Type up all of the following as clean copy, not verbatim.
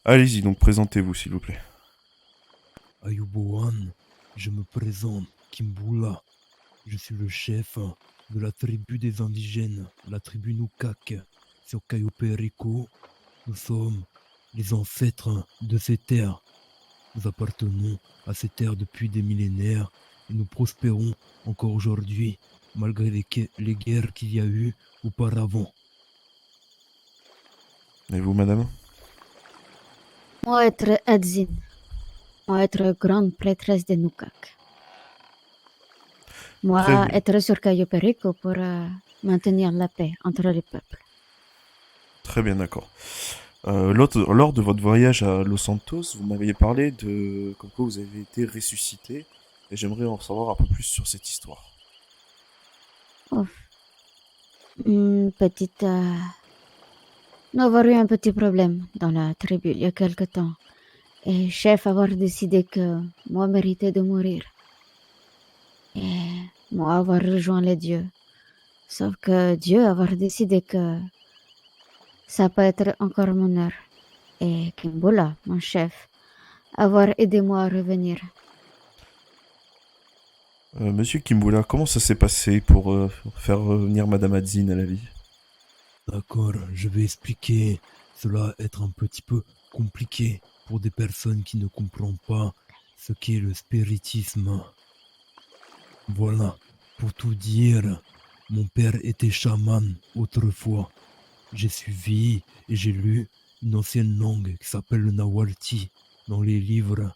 Allez-y, donc présentez-vous s'il vous plaît. Ayuboan, je me présente, Kimbula. Je suis le chef de la tribu des indigènes, la tribu Nukak, sur Cayo Perico. Nous sommes les ancêtres de ces terres. Nous appartenons à ces terres depuis des millénaires et nous prospérons encore aujourd'hui, malgré les guerres qu'il y a eu auparavant. Et vous, madame? Moi être Adzin, moi être grande prêtresse de Nukak. Très Moi bien. être sur Cayo Perico pour maintenir la paix entre les peuples. Très bien, d'accord. Lors de votre voyage à Los Santos, vous m'aviez parlé de comme quoi vous avez été ressuscité, et j'aimerais en savoir un peu plus sur cette histoire. Ouf. Petite... Nous avons eu un petit problème dans la tribu il y a quelque temps. Et chef avoir décidé que moi méritais de mourir. Et moi avoir rejoint les dieux. Sauf que Dieu avoir décidé que ça peut être encore mon heure. Et Kimbola, mon chef, avoir aidé moi à revenir. Monsieur Kimbula, comment ça s'est passé pour faire revenir Madame Adzine à la vie? D'accord, je vais expliquer. Cela être un petit peu compliqué pour des personnes qui ne comprennent pas ce qu'est le spiritisme. Voilà, pour tout dire, mon père était chaman autrefois. J'ai suivi et j'ai lu une ancienne langue qui s'appelle le Nahualti dans les livres.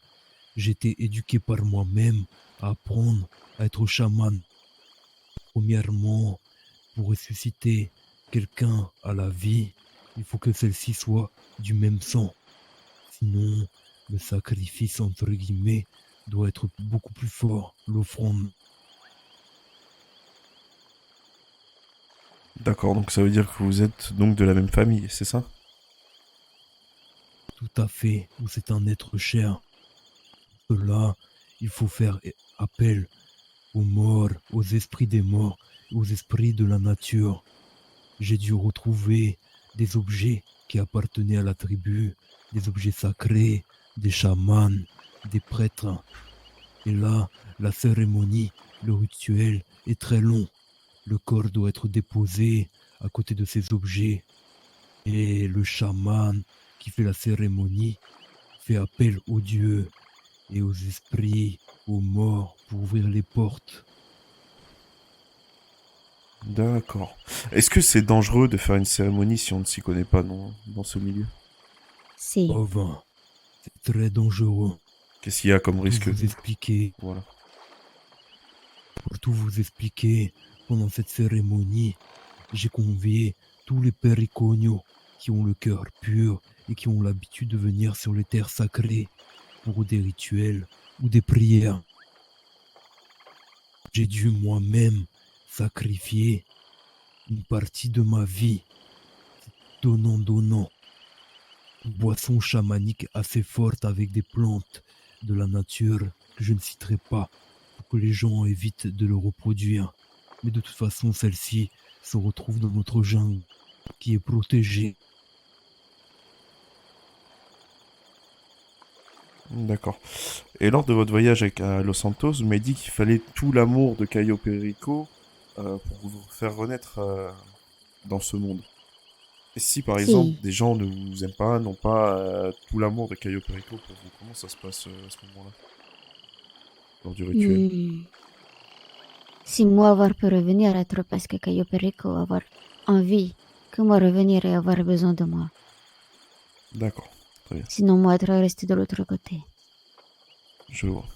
J'ai été éduqué par moi-même à apprendre à être chaman. Premièrement, pour ressusciter quelqu'un à la vie, il faut que celle-ci soit du même sang. Sinon, le sacrifice, entre guillemets, doit être beaucoup plus fort, l'offrande. D'accord, donc ça veut dire que vous êtes donc de la même famille, c'est ça? Tout à fait, où c'est un être cher. Pour cela, il faut faire appel aux morts, aux esprits des morts, aux esprits de la nature. J'ai dû retrouver des objets qui appartenaient à la tribu, des objets sacrés, des chamans, des prêtres. Et là, la cérémonie, le rituel est très long. Le corps doit être déposé à côté de ces objets. Et le chaman qui fait la cérémonie fait appel aux dieux et aux esprits, aux morts pour ouvrir les portes. D'accord. Est-ce que c'est dangereux de faire une cérémonie si on ne s'y connaît pas dans ce milieu? Si. Oh ben, c'est très dangereux. Qu'est-ce qu'il y a comme Pour tout risque? vous expliquer, Voilà. pour tout vous expliquer, pendant cette cérémonie, j'ai convié tous les péricognos qui ont le cœur pur et qui ont l'habitude de venir sur les terres sacrées pour des rituels ou des prières. J'ai dû moi-même sacrifier une partie de ma vie, donnant une boisson chamanique assez forte avec des plantes de la nature que je ne citerai pas pour que les gens évitent de le reproduire. Mais de toute façon, celle-ci se retrouve dans notre jungle qui est protégée. D'accord. Et lors de votre voyage à Los Santos, vous m'avez dit qu'il fallait tout l'amour de Cayo Perico pour vous faire renaître dans ce monde. Et si par exemple Si. des gens ne vous aiment pas, n'ont pas tout l'amour de Cayo Perico pour vous, comment ça se passe à ce moment-là, lors du rituel? Si moi avoir pu revenir être parce que Cayo Perico avoir envie que moi revenir et avoir besoin de moi. D'accord, très bien, Sinon moi être resté de l'autre côté. je vois.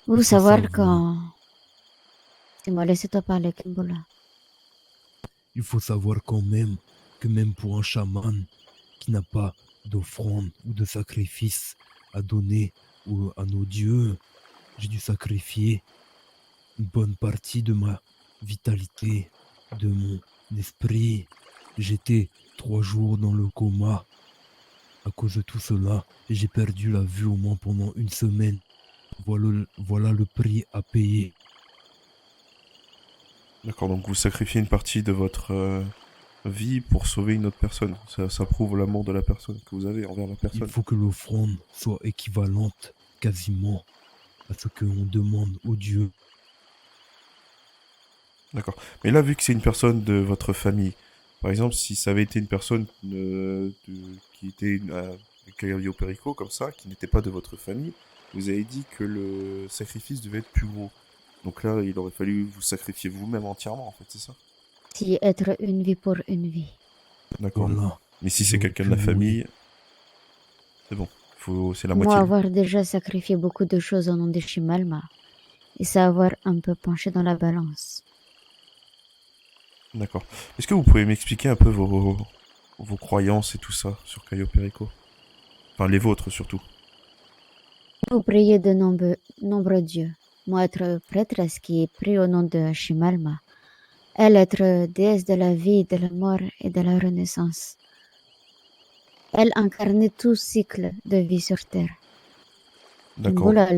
Il Vous faut savoir savoir, quand... Tu m'as laissé te parler, Kimbola. il faut savoir quand même que même pour un chaman qui n'a pas d'offrande ou de sacrifice à donner à nos dieux, j'ai dû sacrifier une bonne partie de ma vitalité, de mon esprit. J'étais 3 jours dans le coma à cause de tout cela et j'ai perdu la vue au moins pendant une semaine. Voilà le prix à payer. D'accord, donc vous sacrifiez une partie de votre vie pour sauver une autre personne. Ça prouve l'amour de la personne que vous avez envers la Il personne. faut que l'offrande soit équivalente quasiment à ce que l'on demande aux dieux. D'accord. Mais là, vu que c'est une personne de votre famille, par exemple, si ça avait été une personne qui était Caio Perico, comme ça, qui n'était pas de votre famille, vous avez dit que le sacrifice devait être plus gros. Donc là, il aurait fallu vous sacrifier vous-même entièrement, en fait, c'est ça? Si être une vie pour une vie. D'accord. Voilà. Mais si c'est J'aurais quelqu'un de pu la famille, c'est bon. C'est la Moi, moitié. avoir déjà sacrifié beaucoup de choses au nom de Shimalma, et ça avoir un peu penché dans la balance. D'accord. Est-ce que vous pouvez m'expliquer un peu vos croyances et tout ça sur Caio Perico? Enfin, les vôtres surtout. Vous priez de nombreux dieux. Moi, être prêtresse qui prie au nom de Shimalma. Elle être déesse de la vie, de la mort et de la renaissance. Elle incarnait tout cycle de vie sur Terre. D'accord. Voilà,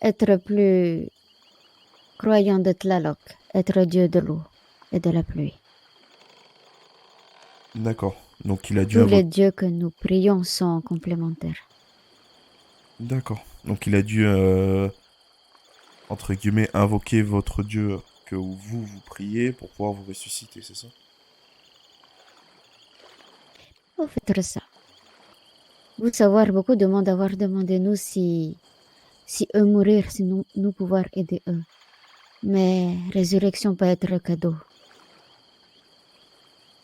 être plus croyant de Tlaloc, être dieu de l'eau et de la pluie. D'accord. Donc il a dû Tous les invoquer. dieux que nous prions sont complémentaires. D'accord. Donc il a dû, entre guillemets, invoquer votre dieu que vous priez pour pouvoir vous ressusciter, c'est ça? Vous faites ça. Vous savoir, beaucoup de monde avoir demandé nous si eux mourir, si nous pouvoir aider eux. Mais résurrection peut être cadeau.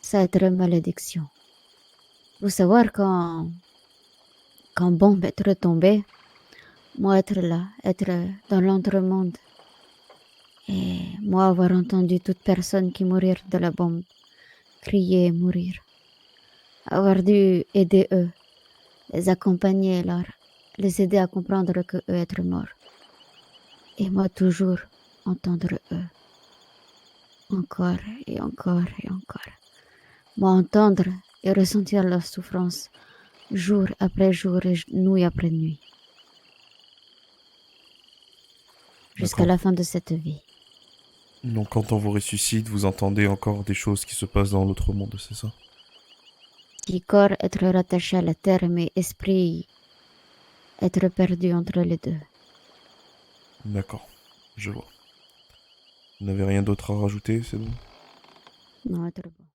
Ça être malédiction. Vous savoir quand bombe être tombée, moi être là, être dans l'entremonde. Et moi avoir entendu toute personne qui mourir de la bombe crier et mourir. Avoir dû aider eux, les accompagner, les aider à comprendre que eux être morts. Et moi toujours entendre eux. Encore et encore et encore. Moi entendre et ressentir leur souffrance jour après jour et nuit après nuit. Jusqu'à D'accord. la fin de cette vie. Donc quand on vous ressuscite, vous entendez encore des choses qui se passent dans l'autre monde, c'est ça? Si corps être rattaché à la terre, mais esprit être perdu entre les deux. D'accord. Je vois. Vous n'avez rien d'autre à rajouter, c'est bon? Non, être bon.